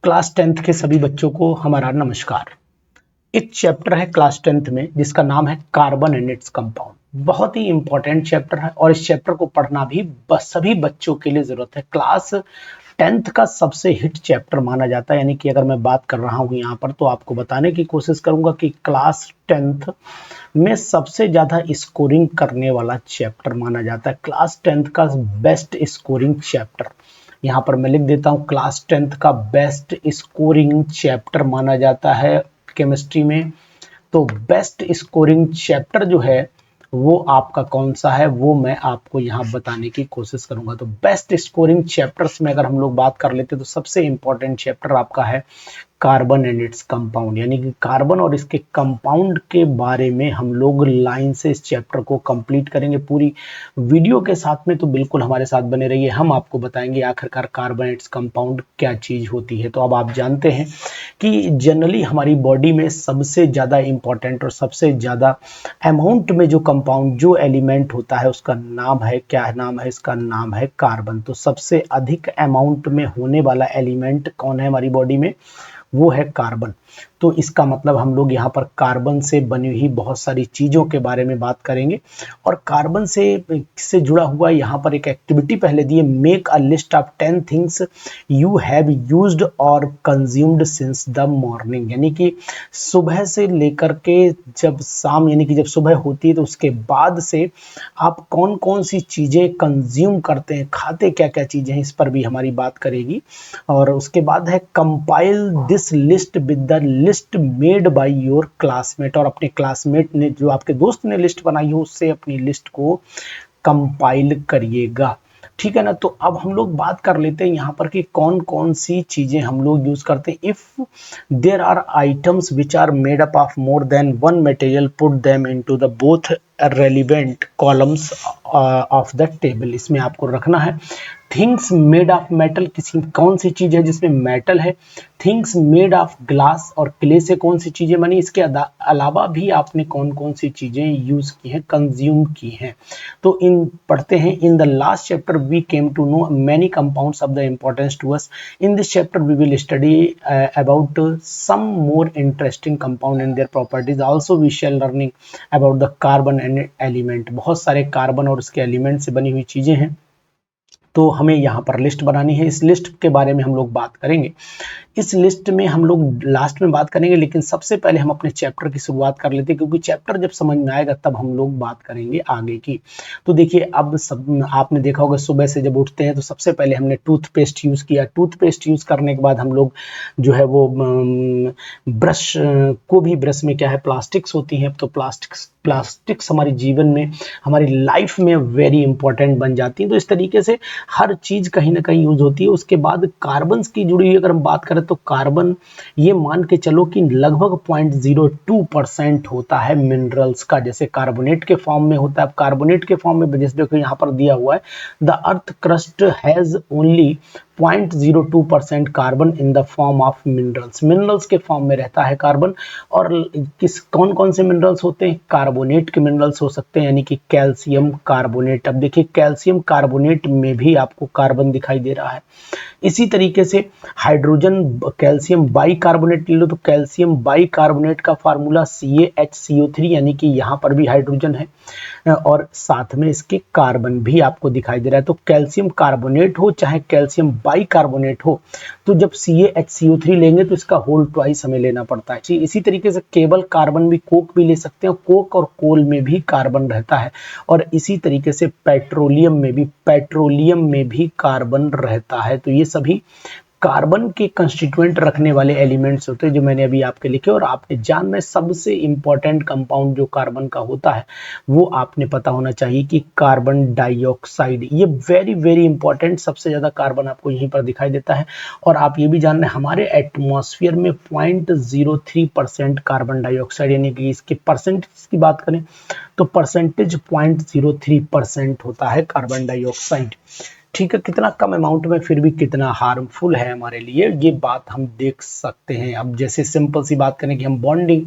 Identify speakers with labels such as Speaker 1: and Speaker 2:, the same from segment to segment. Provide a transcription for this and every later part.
Speaker 1: Class 10th के सभी बच्चों को हमारा नमस्कार। एक चैप्टर है क्लास 10th में जिसका नाम है कार्बन एंड इट्स कंपाउंड। बहुत ही इंपॉर्टेंट चैप्टर है और इस चैप्टर को पढ़ना भी सभी बच्चों के लिए जरूरत है। क्लास 10th का सबसे हिट चैप्टर माना जाता है, यानी कि अगर मैं बात कर रहा हूं यहाँ पर तो आपको बताने की कोशिश करूंगा कि क्लास 10th में सबसे ज्यादा स्कोरिंग करने वाला चैप्टर माना जाता है। क्लास 10th का बेस्ट स्कोरिंग चैप्टर यहाँ पर मैं लिख देता हूँ, क्लास 10th का बेस्ट स्कोरिंग चैप्टर माना जाता है केमिस्ट्री में। तो बेस्ट स्कोरिंग चैप्टर जो है वो आपका कौन सा है वो मैं आपको यहाँ बताने की कोशिश करूंगा। तो बेस्ट स्कोरिंग चैप्टर्स में अगर हम लोग बात कर लेते तो सबसे इंपॉर्टेंट चैप्टर आपका है कार्बन एंड इट्स कंपाउंड, यानी कि कार्बन और इसके कंपाउंड के बारे में हम लोग लाइन से इस चैप्टर को कंप्लीट करेंगे पूरी वीडियो के साथ में। तो बिल्कुल हमारे साथ बने रहिए, हम आपको बताएंगे आखिरकार कार्बन एंड इट्स कंपाउंड क्या चीज होती है। तो अब आप जानते हैं कि जनरली हमारी बॉडी में सबसे ज्यादा इंपॉर्टेंट और सबसे ज्यादा अमाउंट में जो कंपाउंड जो एलिमेंट होता है उसका नाम है, क्या नाम है इसका, नाम है कार्बन। तो सबसे अधिक अमाउंट में होने वाला एलिमेंट कौन है हमारी बॉडी में, वो है कार्बन। तो इसका मतलब हम लोग यहाँ पर कार्बन से बनी हुई बहुत सारी चीजों के बारे में बात करेंगे और कार्बन से जुड़ा हुआ यहाँ पर एक एक्टिविटी पहले दी है, make a list of 10 things you have used और कंज्यूम्ड सिंस द मॉर्निंग, यानी कि सुबह से लेकर के जब शाम, यानी कि जब सुबह होती है तो उसके बाद से आप कौन कौन सी चीजें कंज्यूम करते हैं, खाते क्या क्या चीजें हैं, इस पर भी हमारी बात करेगी। और उसके बाद है compile this list with the list made by your classmate, और अपने क्लासमेट ने, जो आपके दोस्त ने लिस्ट बनाई हो, उससे अपनी लिस्ट को कंपाइल करिएगा। ठीक है ना। तो अब हम लोग बात कर लेते हैं यहाँ पर कि कौन कौन सी चीजें हम लोग यूज करते हैं। If there are items which are made up of more than one material put them into the both relevant columns of the table. इसमें आपको रखना है थिंग्स मेड ऑफ मेटल, किसी कौन सी चीज है जिसमें मेटल है, थिंग्स मेड ऑफ ग्लास और क्ले से कौन सी चीजें बनी, इसके अलावा भी आपने कौन कौन सी चीजें यूज की हैं, कंज्यूम की हैं। तो इन पढ़ते हैं। In the last chapter we came to know many compounds of the importance to us. In this chapter we will study about some more interesting compound and their properties. Also we shall learning about the carbon and element. बहुत सारे carbon और उसके element से बनी हुई चीजें हैं, तो हमें यहाँ पर लिस्ट बनानी है। इस लिस्ट के बारे में हम लोग बात करेंगे। इस लिस्ट में हम लोग लास्ट में बात करेंगे, लेकिन सबसे पहले हम अपने चैप्टर की शुरुआत कर लेते हैं, क्योंकि चैप्टर जब समझ में आएगा तब हम लोग बात करेंगे आगे की। तो देखिए, अब सब आपने देखा होगा सुबह से जब उठते हैं तो सबसे पहले हमने टूथपेस्ट यूज किया। टूथपेस्ट यूज करने के बाद हम लोग जो है वो ब्रश को भी, ब्रश में क्या है, प्लास्टिक्स होती हैं। तो प्लास्टिक्स हमारे जीवन में, हमारी लाइफ में वेरी इंपॉर्टेंट बन जाती है। तो इस तरीके से हर चीज कहीं ना कहीं यूज होती है। उसके बाद कार्बन की जुड़ी हुई अगर हम बात करें तो कार्बन, ये मान के चलो कि लगभग 0.02% होता है मिनरल्स का, जैसे कार्बोनेट के फॉर्म में होता है। अब कार्बोनेट के फॉर्म में जैसे देखो यहाँ पर दिया हुआ है, the earth crust has only 0.02% carbon in the form of minerals. Minerals के फॉर्म में रहता है कार्बन। और कौन कौन से मिनरल्स होते हैं, कार्बोनेट के मिनरल्स हो सकते हैं, यानी कि कैल्शियम कार्बोनेट। अब देखिए, कैल्शियम कार्बोनेट में भी आपको कार्बन दिखाई दे रहा है। इसी तरीके से हाइड्रोजन, कैल्शियम बाई कार्बोनेट ले लो तो कैल्शियम बाई कार्बोनेट का फार्मूला CaHCO3, यानी कि यहाँ पर भी हाइड्रोजन है और साथ में इसके कार्बन भी आपको दिखाई दे रहा है। तो कैल्शियम कार्बोनेट हो चाहे कैल्शियम बाई कार्बोनेट हो, तो जब CaHCO3 लेंगे तो इसका होल ट्वाइस हमें लेना पड़ता है। इसी तरीके से केवल कार्बन भी, कोक भी ले सकते हैं, कोक और कोल में भी कार्बन रहता है। और इसी तरीके से पेट्रोलियम में भी कार्बन रहता है। तो ये सभी कार्बन के कंस्टिट्यूएंट रखने वाले एलिमेंट्स होते हैं जो मैंने अभी आपके लिखे। और आपने जानना है सबसे इंपॉर्टेंट कंपाउंड जो कार्बन का होता है वो आपने पता होना चाहिए कि कार्बन डाइऑक्साइड। ये वेरी वेरी इंपॉर्टेंट, सबसे ज्यादा कार्बन आपको यहीं पर दिखाई देता है। और आप ये भी जानना है हमारे एटमॉस्फेयर में 0.03% कार्बन डाइऑक्साइड, यानी कि इसके परसेंटेज की बात करें तो परसेंटेज 0.03% होता है कार्बन डाइऑक्साइड। ठीक है, कितना कम अमाउंट में फिर भी कितना हार्मफुल है हमारे लिए, ये बात हम देख सकते हैं। अब जैसे सिंपल सी बात करें कि हम बॉन्डिंग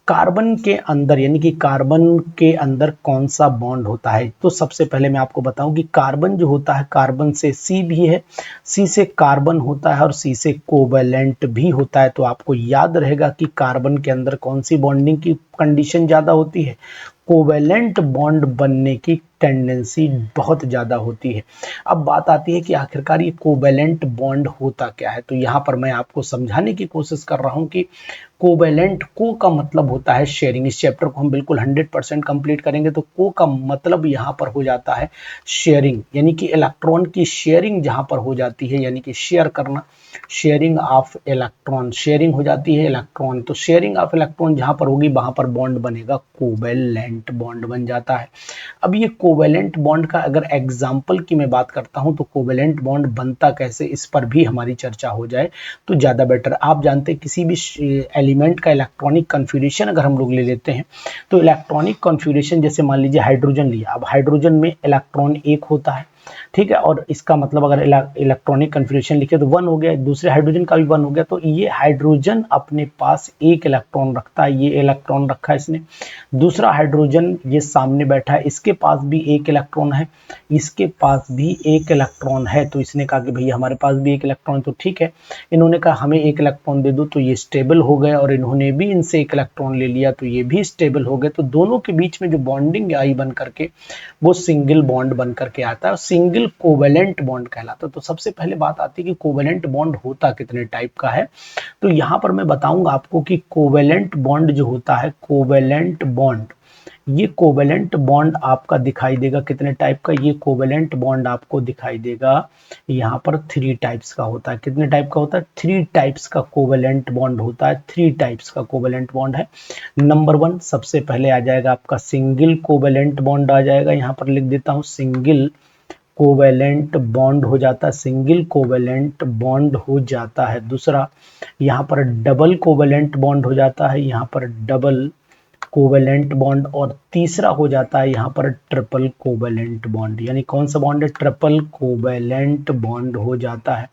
Speaker 1: कार्बन के अंदर यानी कि कार्बन के अंदर कौन सा बॉन्ड होता है? तो सबसे पहले मैं आपको बताऊं कि कार्बन जो होता है, कार्बन से C भी है, C से कार्बन होता है और C से कोवेलेंट भी होता है। तो आपको याद रहेगा कि कार्बन के अंदर कौन सी बॉन्डिंग की कंडीशन ज्यादा होती है? कोवेलेंट बॉन्ड बनने की टेंडेंसी बहुत ज्यादा होती है। अब बात आती है कि आखिरकार ये कोवेलेंट बॉन्ड होता क्या है। तो यहाँ पर मैं आपको समझाने की कोशिश कर रहा हूँ कि कोवेलेंट, को का मतलब होता है शेयरिंग। इस चैप्टर को हम बिल्कुल 100% कंप्लीट करेंगे तो को का मतलब यहाँ पर हो जाता है शेयरिंग, यानी कि इलेक्ट्रॉन की शेयरिंग जहाँ पर हो जाती है, यानी कि शेयर करना, शेयरिंग ऑफ इलेक्ट्रॉन, शेयरिंग हो जाती है इलेक्ट्रॉन। तो शेयरिंग ऑफ इलेक्ट्रॉन जहाँ पर होगी वहां पर बॉन्ड बनेगा, कोवेलेंट बॉन्ड बन जाता है। अब ये कोवेलेंट बॉन्ड का अगर एग्जाम्पल की मैं बात करता हूं तो कोवेलेंट बॉन्ड बनता कैसे, इस पर भी हमारी चर्चा हो जाए तो ज्यादा बेटर। आप जानते हैं किसी भी एलिमेंट का इलेक्ट्रॉनिक कन्फिग्रेशन अगर हम लोग ले लेते हैं तो इलेक्ट्रॉनिक कन्फिग्रेशन, जैसे मान लीजिए हाइड्रोजन लिया, अब हाइड्रोजन में इलेक्ट्रॉन एक होता है, ठीक है, और इसका मतलब अगर इलेक्ट्रॉनिक कन्फिग्रेशन लिखे तो 1 हो गया, दूसरे हाइड्रोजन का भी 1 हो गया। तो ये हाइड्रोजन अपने पास एक इलेक्ट्रॉन रखता है, ये इलेक्ट्रॉन रखा है इसने। दूसरा हाइड्रोजन ये सामने बैठा है, इसके पास भी एक इलेक्ट्रॉन है, इसके पास भी एक इलेक्ट्रॉन है। तो इसने कहा कि भैया हमारे पास भी एक इलेक्ट्रॉन, तो ठीक है, इन्होंने कहा हमें एक इलेक्ट्रॉन दे दो, तो ये स्टेबल हो गए, और इन्होंने भी इनसे एक इलेक्ट्रॉन ले लिया तो ये भी स्टेबल हो गए। तो दोनों के बीच में जो बॉन्डिंग आई बन करके वो सिंगल बॉन्ड बन करके आता है, सिंगल कोवेलेंट बॉन्ड कहलाता है। तो सबसे पहले बात आती है कि कोवेलेंट बॉन्ड होता कितने टाइप का है। तो यहां पर मैं बताऊंगा आपको कि कोवेलेंट बॉन्ड जो होता है, कोवेलेंट बॉन्ड, ये कोवेलेंट बॉन्ड आपका दिखाई देगा कितने टाइप का, ये कोवेलेंट बॉन्ड आपको दिखाई देगा यहाँ पर 3 टाइप्स का होता है। कितने टाइप का होता है? 3 टाइप्स का कोवेलेंट बॉन्ड होता है, 3 टाइप्स का कोवेलेंट बॉन्ड है। नंबर 1 सबसे पहले आ जाएगा आपका सिंगल कोवेलेंट बॉन्ड आ जाएगा, यहाँ पर लिख देता हूँ सिंगल कोवेलेंट बॉन्ड हो जाता है, सिंगल कोवेलेंट बॉन्ड हो जाता है। दूसरा यहाँ पर डबल कोवेलेंट बॉन्ड हो जाता है, यहाँ पर डबल कोवेलेंट बॉन्ड। और तीसरा हो जाता है यहाँ पर ट्रिपल कोवेलेंट बॉन्ड, यानी कौन सा बॉन्ड है? ट्रिपल कोवेलेंट बॉन्ड हो जाता है।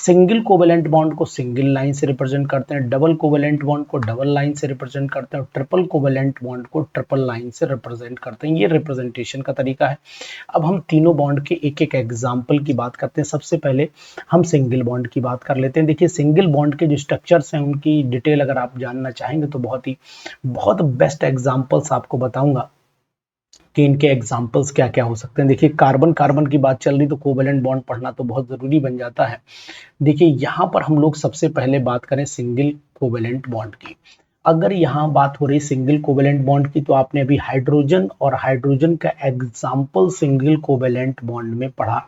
Speaker 1: सिंगल कोवेलेंट बॉन्ड को सिंगल लाइन से रिप्रेजेंट करते हैं, डबल कोवेलेंट बॉन्ड को डबल लाइन से रिप्रेजेंट करते हैं, और ट्रिपल कोवेलेंट बॉन्ड को ट्रिपल लाइन से रिप्रेजेंट करते हैं। ये रिप्रेजेंटेशन का तरीका है। अब हम तीनों बॉन्ड के एक एक एग्जाम्पल की बात करते हैं। सबसे पहले हम सिंगल बॉन्ड की बात कर लेते हैं। देखिए सिंगल बॉन्ड के जो स्ट्रक्चर्स हैं उनकी डिटेल अगर आप जानना चाहेंगे तो बहुत बेस्ट एग्जाम्पल्स आपको बताऊंगा कि इनके एग्जाम्पल्स क्या क्या हो सकते हैं। देखिए कार्बन कार्बन की बात चल रही तो कोवेलेंट बॉन्ड पढ़ना तो बहुत जरूरी बन जाता है। देखिए यहाँ पर हम लोग सबसे पहले बात करें सिंगल कोवेलेंट बॉन्ड की। अगर यहाँ बात हो रही सिंगल कोवेलेंट बॉन्ड की तो आपने अभी हाइड्रोजन और हाइड्रोजन का एग्जाम्पल सिंगल कोवेलेंट बॉन्ड में पढ़ा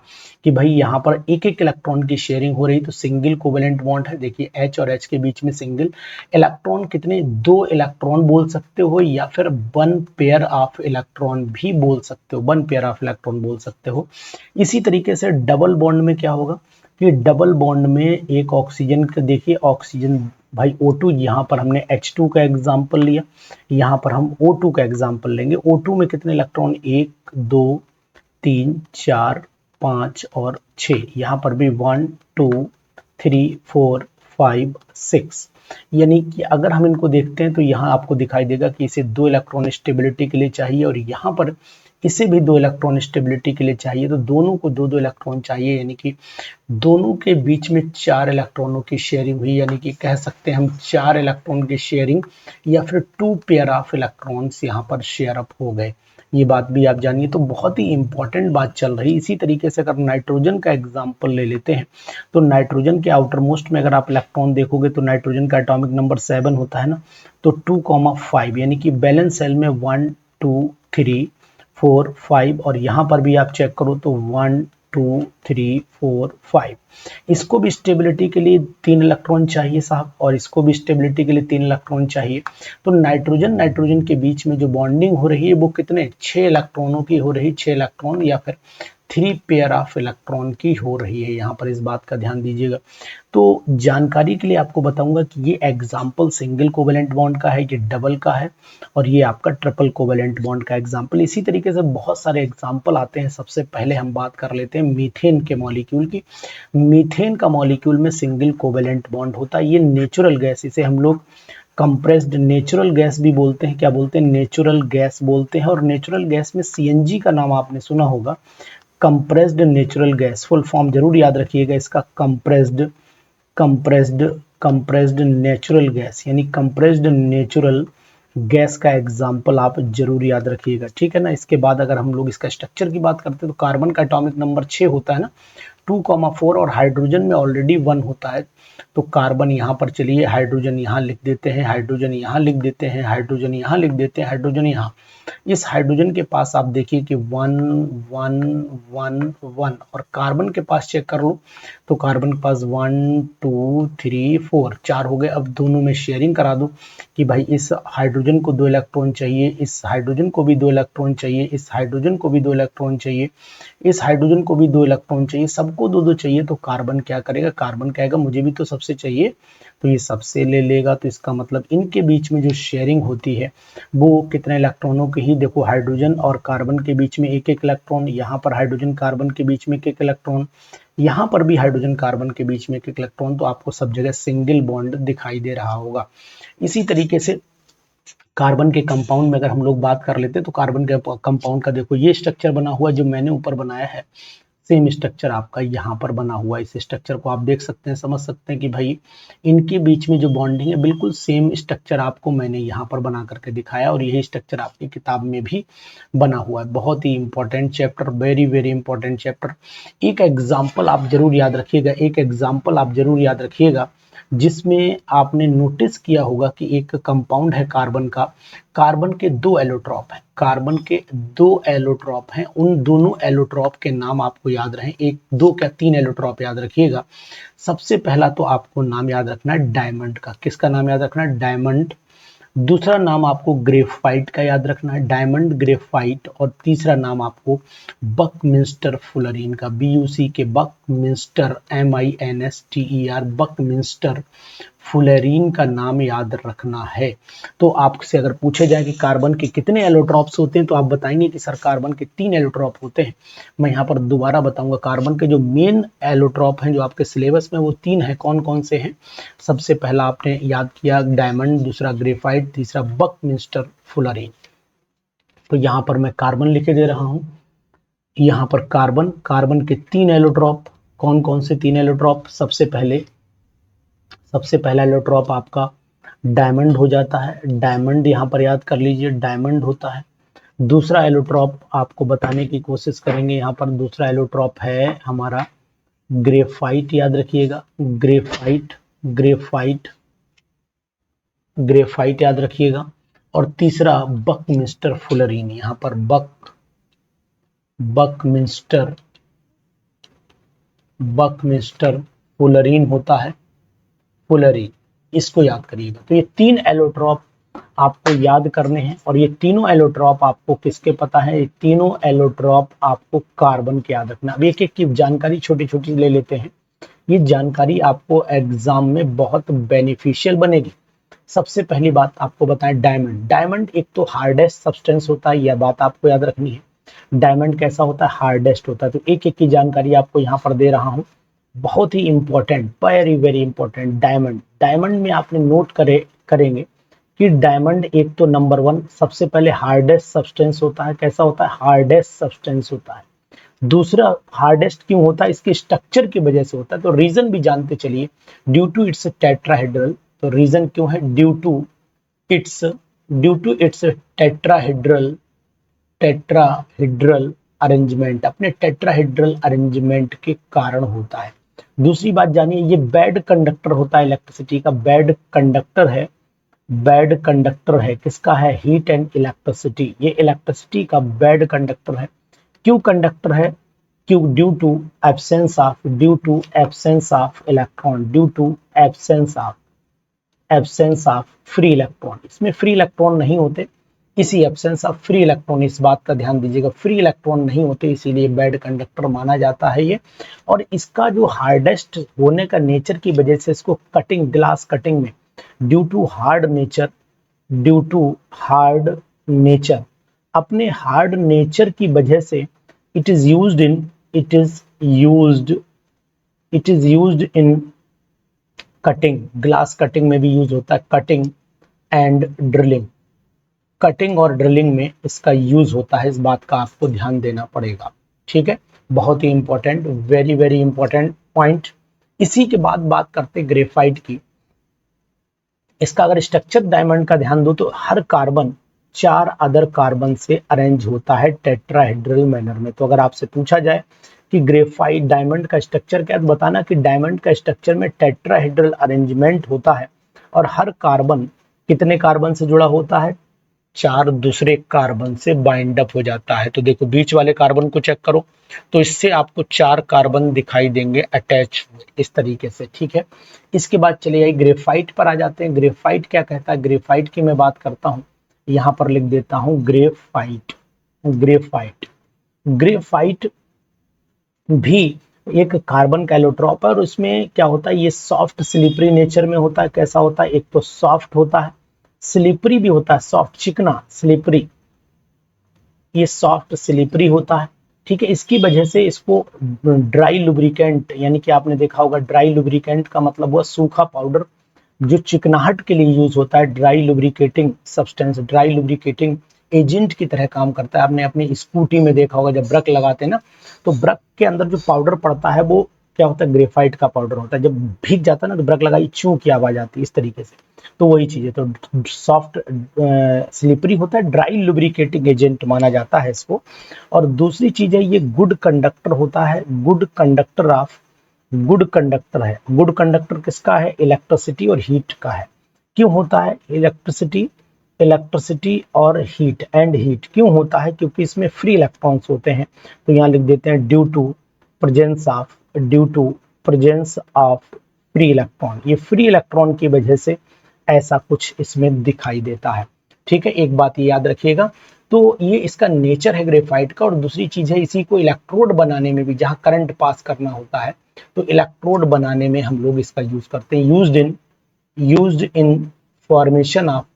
Speaker 1: कि भाई यहाँ पर एक एक इलेक्ट्रॉन की शेयरिंग हो रही, तो सिंगल कोवेलेंट बॉन्ड है। देखिए H और H के बीच में सिंगल इलेक्ट्रॉन कितने, 2 इलेक्ट्रॉन बोल सकते हो या फिर 1 पेयर ऑफ इलेक्ट्रॉन भी बोल सकते हो, 1 पेयर ऑफ इलेक्ट्रॉन बोल सकते हो। इसी तरीके से डबल बॉन्ड में क्या होगा कि डबल बॉन्ड में एक ऑक्सीजन का, देखिए ऑक्सीजन भाई O2, यहाँ पर हमने H2 का एग्जाम्पल लिया, यहाँ पर हम O2 का एग्जाम्पल लेंगे। O2 में कितने इलेक्ट्रॉन, 1 2 3 4 5 और 6, यहाँ पर भी 1 2 3 4 5 6। यानी कि अगर हम इनको देखते हैं तो यहाँ आपको दिखाई देगा कि इसे 2 इलेक्ट्रॉन स्टेबिलिटी के लिए चाहिए, और यहाँ पर इसे भी 2 इलेक्ट्रॉन स्टेबिलिटी के लिए चाहिए। तो दोनों को 2-2 इलेक्ट्रॉन चाहिए, यानी कि दोनों के बीच में 4 इलेक्ट्रॉनों की शेयरिंग हुई, यानी कि कह सकते हैं हम 4 इलेक्ट्रॉन की शेयरिंग या फिर 2 पेयर ऑफ इलेक्ट्रॉन्स यहाँ पर शेयर अप हो गए। ये बात भी आप जानिए, तो बहुत ही इंपॉर्टेंट बात चल रही। इसी तरीके से अगर नाइट्रोजन का एग्जाम्पल ले लेते हैं तो नाइट्रोजन के आउटर मोस्ट में अगर आप इलेक्ट्रॉन देखोगे तो नाइट्रोजन का एटॉमिक नंबर 7 होता है ना, तो 2,5 यानी कि बैलेंस सेल में 1 2 3 4 5, और यहाँ पर भी आप चेक करो तो 1 2 3 4 5। इसको भी स्टेबिलिटी के लिए 3 इलेक्ट्रॉन चाहिए साहब, और इसको भी स्टेबिलिटी के लिए 3 इलेक्ट्रॉन चाहिए। तो नाइट्रोजन के बीच में जो बॉन्डिंग हो रही है वो कितने, 6 इलेक्ट्रॉनों की हो रही, 6 इलेक्ट्रॉन या फिर 3 पेयर ऑफ इलेक्ट्रॉन की हो रही है। यहाँ पर इस बात का ध्यान दीजिएगा। तो जानकारी के लिए आपको बताऊंगा कि ये एग्जाम्पल सिंगल कोवेलेंट बॉन्ड का है, ये डबल का है, और ये आपका ट्रिपल कोवेलेंट बॉन्ड का एग्जाम्पल। इसी तरीके से बहुत सारे एग्जाम्पल आते हैं। सबसे पहले हम बात कर लेते हैं मीथेन के मॉलिक्यूल की। मीथेन का मॉलिक्यूल में सिंगल कोवेलेंट बॉन्ड होता है, ये नेचुरल गैस, इसे हम लोग कंप्रेस्ड नेचुरल गैस भी बोलते हैं, क्या बोलते हैं, नेचुरल गैस बोलते हैं। और नेचुरल गैस में सीएनजी का नाम आपने सुना होगा, compressed natural gas. Full form जरूर याद रखिएगा इसका, compressed compressed compressed natural gas, यानी कंप्रेस्ड नेचुरल गैस का एग्जाम्पल आप जरूर याद रखिएगा, ठीक है ना। इसके बाद अगर हम लोग इसका स्ट्रक्चर की बात करते हैं तो कार्बन का एटॉमिक नंबर 6 होता है ना, 2,4, और हाइड्रोजन में ऑलरेडी 1 होता है। तो कार्बन यहाँ पर, चलिए हाइड्रोजन यहाँ लिख देते हैं, हाइड्रोजन यहाँ लिख देते हैं, हाइड्रोजन यहाँ लिख देते हैं, हाइड्रोजन यहाँ। इस हाइड्रोजन के पास आप देखिए कि 1 1 1 1, और कार्बन के पास चेक कर लो तो कार्बन के पास 1 2 3 4 4 हो गए। अब दोनों में शेयरिंग करा दो कि भाई इस हाइड्रोजन को 2 इलेक्ट्रॉन चाहिए, इस हाइड्रोजन को भी 2 इलेक्ट्रॉन चाहिए, इस हाइड्रोजन को भी 2 इलेक्ट्रॉन चाहिए, इस हाइड्रोजन को भी 2 इलेक्ट्रॉन चाहिए, सबको 2-2 चाहिए। तो कार्बन क्या करेगा, कार्बन कहेगा मुझे भी तो सबसे चाहिए, तो ये सबसे ले लेगा। तो इसका मतलब इनके बीच में जो शेयरिंग होती है वो कितने इलेक्ट्रॉनों की ही, देखो हाइड्रोजन और कार्बन के बीच में 1-1 इलेक्ट्रॉन, यहाँ पर हाइड्रोजन कार्बन के बीच में 1-1 इलेक्ट्रॉन, यहाँ पर भी हाइड्रोजन कार्बन के बीच में 1-1 इलेक्ट्रॉन। तो आपको सब जगह सिंगल बॉन्ड दिखाई दे रहा होगा। इसी तरीके से कार्बन के कंपाउंड में अगर हम लोग बात कर लेते हैं तो कार्बन के कंपाउंड का देखो ये स्ट्रक्चर बना हुआ है जो मैंने ऊपर बनाया है, सेम स्ट्रक्चर आपका यहाँ पर बना हुआ है। इस स्ट्रक्चर को आप देख सकते हैं, समझ सकते हैं कि भाई इनके बीच में जो बॉन्डिंग है बिल्कुल सेम स्ट्रक्चर आपको मैंने यहाँ पर बना करके दिखाया, और यही स्ट्रक्चर आपकी किताब में भी बना हुआ है। बहुत ही important chapter, very very important chapter. एक एग्जाम्पल आप जरूर याद रखिएगा, एक एग्जाम्पल आप जरूर याद रखिएगा जिसमें आपने नोटिस किया होगा कि एक कंपाउंड है कार्बन का, कार्बन के 2 एलोट्रॉप हैं, कार्बन के 2 एलोट्रॉप हैं, उन दोनों एलोट्रॉप के नाम आपको याद रहे, 1 2 क्या 3 एलोट्रॉप याद रखिएगा। सबसे पहला तो आपको नाम याद रखना है डायमंड का, किसका नाम याद रखना है, डायमंड। दूसरा नाम आपको ग्रेफाइट का याद रखना है, डायमंड ग्रेफाइट। और तीसरा नाम आपको बकमिंस्टर फुलरीन का, BUC के बकमिंस्टर, MINSTER बकमिंस्टर फुलरीन का नाम याद रखना है। तो आपसे अगर पूछे जाए कि कार्बन के कितने एलोट्रॉप्स होते हैं तो आप बताएंगे कि सर कार्बन के 3 एलोट्रॉप होते हैं। मैं यहाँ पर दोबारा बताऊंगा, कार्बन के जो मेन एलोट्रॉप हैं जो आपके सिलेबस में वो 3 हैं, कौन कौन से हैं। सबसे पहला आपने याद किया डायमंड, दूसरा ग्रेफाइट, तीसरा बकमिंस्टर फुलरीन। तो यहाँ पर मैं कार्बन लिखे दे रहा हूँ, यहाँ पर कार्बन, कार्बन के 3 एलोट्रॉप, कौन कौन से 3 एलोट्रॉप। सबसे पहला एलोट्रॉप आपका डायमंड हो जाता है, डायमंड यहाँ पर याद कर लीजिए, डायमंड होता है। दूसरा एलोट्रॉप आपको बताने की कोशिश करेंगे, यहाँ पर दूसरा एलोट्रॉप है हमारा ग्रेफाइट, याद रखिएगा, ग्रेफाइट ग्रेफाइट ग्रेफाइट याद रखिएगा। और तीसरा बकमिंस्टर फुलरीन, यहाँ पर बकमिंस्टर फुलरीन होता है, फुलरीन, इसको याद करिएगा। तो ये 3 एलोट्रॉप आपको याद करने हैं, और ये तीनों एलोट्रॉप आपको किसके पता है, ये तीनों एलोट्रॉप आपको कार्बन के याद रखना। अब एक एक की जानकारी छोटी छोटी ले लेते हैं, ये जानकारी आपको एग्जाम में बहुत बेनिफिशियल बनेगी। सबसे पहली बात आपको बताएं, डायमंड, डायमंड एक तो हार्डेस्ट सब्सटेंस होता है, यह बात आपको याद रखनी है। डायमंड कैसा होता है, हार्डेस्ट होता है। तो एक एक की जानकारी आपको यहाँ पर दे रहा हूँ, बहुत ही important, very very important. Diamond, diamond में आपने नोट करेंगे कि डायमंड एक तो नंबर 1 सबसे पहले हार्डेस्ट सब्सटेंस होता है, कैसा होता है, हार्डेस्ट सब्सटेंस होता है। दूसरा हार्डेस्ट क्यों होता है, इसके स्ट्रक्चर की वजह से होता है। तो रीजन भी जानते चलिए, ड्यू टू इट्स टेट्राहेड्रल। तो रीजन क्यों है, due to its tetrahedral arrangement, अपने टेट्राहेड्रल अरेंजमेंट के कारण होता है। दूसरी बात जानिए, ये बैड कंडक्टर होता है इलेक्ट्रिसिटी का, बैड कंडक्टर है, किसका है, हीट एंड इलेक्ट्रिसिटी, ये इलेक्ट्रिसिटी का बैड कंडक्टर है। क्यों कंडक्टर है, क्यों, due to absence of electron, due to absence of free electron, इसमें फ्री इलेक्ट्रॉन नहीं होते, इसी एब्सेंस ऑफ फ्री इलेक्ट्रॉन, इस बात का ध्यान दीजिएगा, फ्री इलेक्ट्रॉन नहीं होते, इसीलिए बैड कंडक्टर माना जाता है ये। और इसका जो हार्डेस्ट होने का नेचर की वजह से इसको कटिंग, ग्लास कटिंग में, ड्यू टू हार्ड नेचर, अपने हार्ड नेचर की वजह से it is used in cutting, glass cutting में भी यूज होता है, कटिंग एंड ड्रिलिंग, कटिंग और ड्रिलिंग में इसका यूज होता है, इस बात का आपको ध्यान देना पड़ेगा। ठीक है, बहुत ही important, very very important point. इसी के बाद बात करते हैं ग्रेफाइट की। इसका अगर स्ट्रक्चर डायमंड का ध्यान दो तो हर कार्बन 4 अदर कार्बन से अरेंज होता है टेट्राहेड्रल मैनर में। तो अगर आपसे पूछा जाए कि ग्रेफाइट डायमंड का स्ट्रक्चर क्या है, तो बताना कि डायमंड का स्ट्रक्चर में टेट्राहेड्रल अरेंजमेंट होता है और हर कार्बन कितने कार्बन से जुड़ा होता है, 4 दूसरे कार्बन से बाइंड अप हो जाता है। तो देखो बीच वाले कार्बन को चेक करो, तो इससे आपको 4 कार्बन दिखाई देंगे अटैच इस तरीके से। ठीक है, इसके बाद चले आइए ग्रेफाइट पर आ जाते हैं। ग्रेफाइट क्या कहता है, ग्रेफाइट की मैं बात करता हूं, यहां पर लिख देता हूं ग्रेफाइट। ग्रेफाइट ग्रेफाइट भी एक कार्बन का एलोट्रॉप है और उसमें क्या होता है, ये सॉफ्ट स्लिपरी नेचर में होता है। कैसा होता है, एक तो सॉफ्ट होता है, स्लिपरी भी होता है, सॉफ्ट चिकना स्लिपरी, ये सॉफ्ट स्लिपरी होता है। ठीक है, इसकी वजह से इसको ड्राई लुब्रिकेंट, यानी कि आपने देखा होगा ड्राई लुब्रिकेंट का मतलब हुआ सूखा पाउडर जो चिकनाहट के लिए यूज होता है, dry lubricating substance, dry lubricating agent की तरह काम करता है। आपने अपनी स्कूटी में देखा होगा जब ब्रेक लगाते हैं ना, तो ब्रेक के अंदर जो पाउडर पड़ता है वो क्या होता है, ग्रेफाइट का पाउडर होता है। जब भीग जाता है ना तो ब्रेक लगाई चू की आवाज आती है इस तरीके से, तो वही चीज है। तो सॉफ्ट स्लिपरी होता है, ड्राई लुब्रिकेटिंग एजेंट माना जाता है इसको। और दूसरी चीज है ये गुड कंडक्टर होता है, good conductor of, good conductor है। गुड कंडक्टर किसका है, इलेक्ट्रिसिटी और हीट का है। क्यों होता है इलेक्ट्रिसिटी, इलेक्ट्रिसिटी और हीट एंड हीट क्यों होता है, क्योंकि इसमें फ्री इलेक्ट्रॉन्स होते हैं। तो यहाँ लिख देते हैं due to presence of, due to presence of free electron, ये फ्री इलेक्ट्रॉन की वजह से ऐसा कुछ इसमें दिखाई देता है। ठीक है, एक बात ये याद रखिएगा। तो ये इसका नेचर है ग्रेफाइट का। और दूसरी चीज है इसी को इलेक्ट्रोड बनाने में भी, जहां करंट पास करना होता है तो इलेक्ट्रोड बनाने में हम लोग इसका यूज करते हैं। Used in formation of,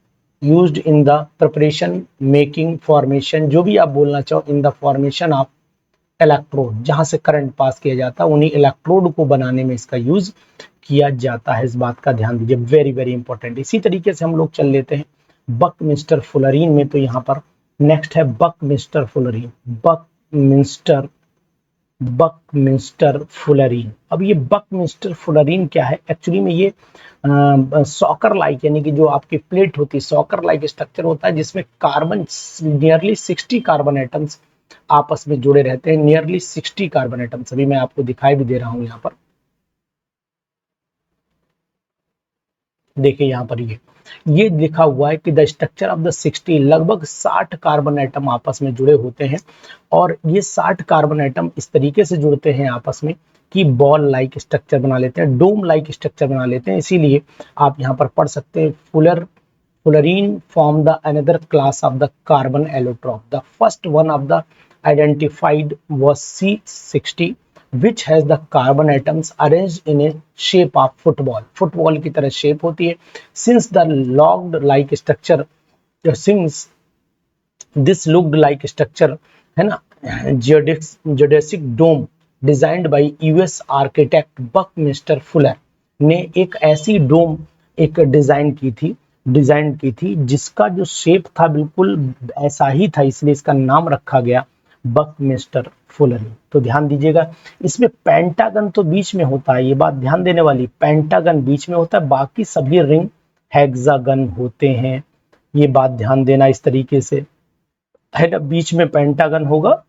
Speaker 1: used in the preparation making formation, जो भी आप बोलना चाहो, in the formation of electrode, जहां से करंट पास किया जाता है उन्हीं इलेक्ट्रोड को बनाने में इसका यूज किया जाता है। इस बात का ध्यान दीजिए, वेरी वेरी इंपॉर्टेंट। इसी तरीके से हम लोग चल लेते हैं बकमिंस्टर फुलरीन में। तो यहाँ पर नेक्स्ट है बकमिंस्टर फुलरीन, बकमिंस्टर फुलरीन। अब ये बकमिंस्टर फुलरीन क्या है, एक्चुअली में ये सॉकर लाइक, यानी कि जो आपकी प्लेट होती है सॉकर लाइक स्ट्रक्चर होता है, जिसमें कार्बन नियरली 60 कार्बन एटम्स आपस में जुड़े रहते हैं, नियरली 60 कार्बन एटम्स। अभी मैं आपको दिखाई भी दे रहा हूं यहाँ पर, देखिए यहाँ पर ये लिखा हुआ है कि द स्ट्रक्चर ऑफ द 60, लगभग 60 कार्बन एटम आपस में जुड़े होते हैं। और ये 60 कार्बन एटम इस तरीके से जुड़ते हैं आपस में कि बॉल लाइक स्ट्रक्चर बना लेते हैं, डोम लाइक स्ट्रक्चर बना लेते हैं। इसीलिए आप यहाँ पर पढ़ सकते हैं fullerene form the another class of the carbon allotrope, the first one of the identified was C60 which has the carbon atoms arranged in a shape of football, football की तरह शेप होती है। since the logged like structure, since this looked like structure है ना, geodesic dome designed by US architect Buckminster Fuller ने एक ऐसी डोम एक डिजाइन की थी जिसका जो शेप था बिल्कुल ऐसा ही था, इसलिए इसका नाम रखा गया बकमिंस्टर फुलरीन। तो ध्यान दीजिएगा, इसमें पेंटागन तो बीच में होता है, ये बात ध्यान देने वाली, पेंटागन बीच में होता है, बाकी सभी रिंग हेक्सागन होते हैं। ये बात ध्यान देना इस तरीके से है ना, बीच में पेंटागन होगा,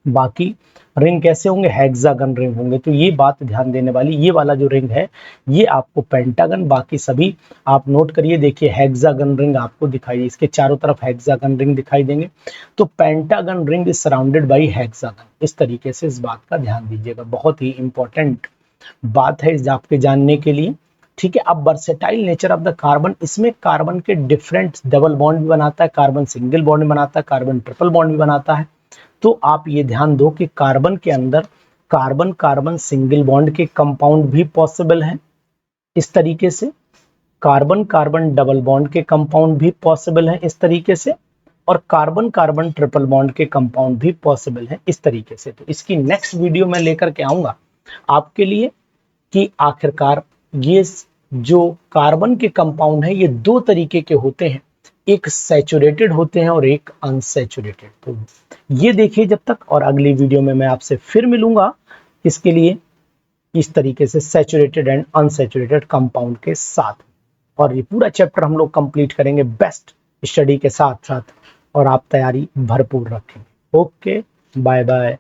Speaker 1: बाकी रिंग कैसे होंगे, हेक्सागन रिंग होंगे। तो ये बात ध्यान देने वाली, ये वाला जो रिंग है ये आपको पेंटागन, बाकी सभी आप नोट करिए। देखिए हेक्सागन रिंग आपको दिखाई, इसके चारों तरफ हेक्सागन रिंग दिखाई देंगे। तो pentagon ring is surrounded by hexagon, इस तरीके से इस बात का ध्यान दीजिएगा, बहुत ही इंपॉर्टेंट बात है आपके जानने के लिए। ठीक है, अब versatile nature of the carbon, इसमें कार्बन के डिफरेंट डबल बॉन्ड भी बनाता है, कार्बन सिंगल बॉन्ड भी बनाता है, कार्बन ट्रिपल बॉन्ड भी बनाता है। तो आप ये ध्यान दो कि कार्बन के अंदर कार्बन कार्बन सिंगल बॉन्ड के कंपाउंड भी पॉसिबल हैं, इस तरीके से कार्बन कार्बन डबल बॉन्ड के कंपाउंड भी पॉसिबल हैं इस तरीके से, और कार्बन कार्बन ट्रिपल बॉन्ड के कंपाउंड भी पॉसिबल हैं इस तरीके से। तो इसकी नेक्स्ट वीडियो में लेकर के आऊंगा आपके लिए कि आखिरकार ये जो कार्बन के कंपाउंड है ये दो तरीके के होते हैं, एक सैचुरेटेड होते हैं और एक अनसैचुरेटेड। तो ये देखिए जब तक, और अगली वीडियो में मैं आपसे फिर मिलूंगा इसके लिए, इस तरीके से सैचुरेटेड एंड अनसैचुरेटेड कंपाउंड के साथ। और ये पूरा चैप्टर हम लोग कंप्लीट करेंगे बेस्ट स्टडी के साथ साथ, और आप तैयारी भरपूर रखेंगे। Okay, bye bye.